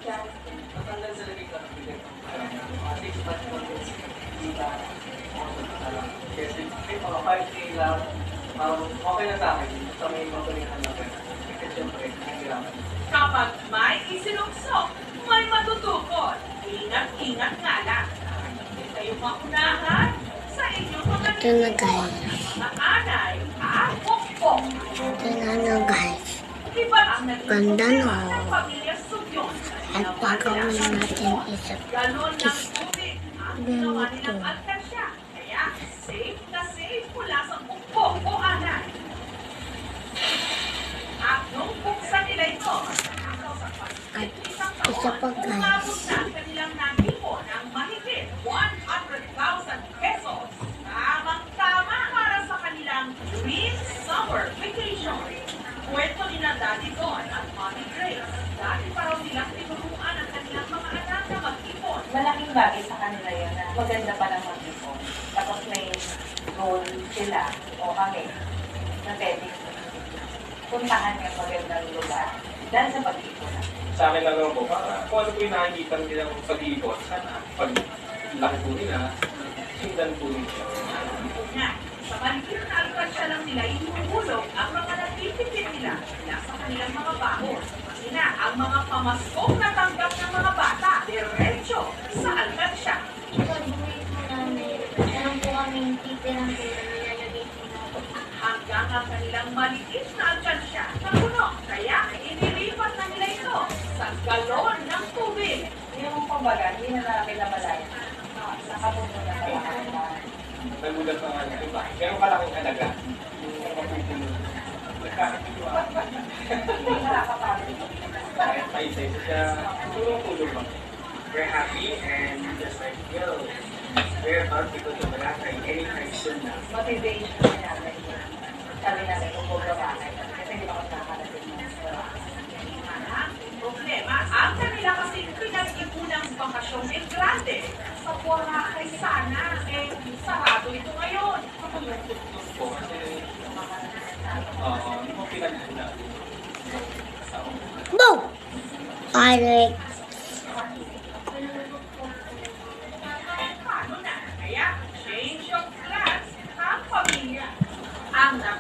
Matanggal sa lagi ka. At least, mas kita. Kasi, mga 5K lang. Okay na sa akin. Sa may matulingan na pera. Kasi siyempre, nahihirapan. Kapag may isinuksok, may matutukod. Ingat-ingat nga lang. Hindi kayo maunahan sa inyong mga Ito na guys. anay at pokpok. Ito na guys. Iba ang naging Ganda, problema no? ng pamilya Subyon. At pagawin natin isa. Galon ng tubig ang ginawa Ganito. nilang alkansya. Kaya safe na safe mula sa pokpok o anay. At nung buksan nila ito, At isa pa guys. umabot na ang kanilang nagipon ng mahigit 100,000 pesos. Tamang-tama para sa kanilang dream summer vacation. Kwento ni na Daddy Don at Mommy Grace. Dati pa raw nilang tinuruan ang kanilang mga anak na mag-ipon. Malaking bagay sa kanila yun na maganda pa lang mag-ipon. Tapos may goal sila o kami na pwede puntahan yung magandang lugar dahil sa pag-ipon. Sa akin lang naman po, kung ano po yung nakikita nilang pag-iipon, sana pag laki po nila, sundan po nila. Nga, sa maliit na alkansya lang nila inuulog ang mga natitipid nila mula sa kanilang mga bahon. Kasi na, ang mga pamaskong natanggap ng mga bata, diretso sa alkansya. Pag-uwi po namin, meron po kaming titirang pera nilalagay po namin. Hanggang ang kanilang maliit na alkansya na puno. Kaya inilipat na nila ito sa galon ng tubig. Yung kumbaga, hindi na namin namalayan. Nakapunta na sa kanila. Nagulat na nga nito ba? Pero kalaking halaga. Yung mapupuno. Kahit may size siya, tulong-tulong lang. We're happy and just like, yo, we're about to go to Boracay anytime soon now. Motivation na namin. Sabi namin kung gagawa kayo. Kasi hindi ako nakakarating na. Ang problema, ang kanila kasi pinag-ipunang bakasyong ng grande. Sa Boracay sana, sarado ito ngayon. Tulong-tulong po kasi, hindi mo pinag-una. Boom! I like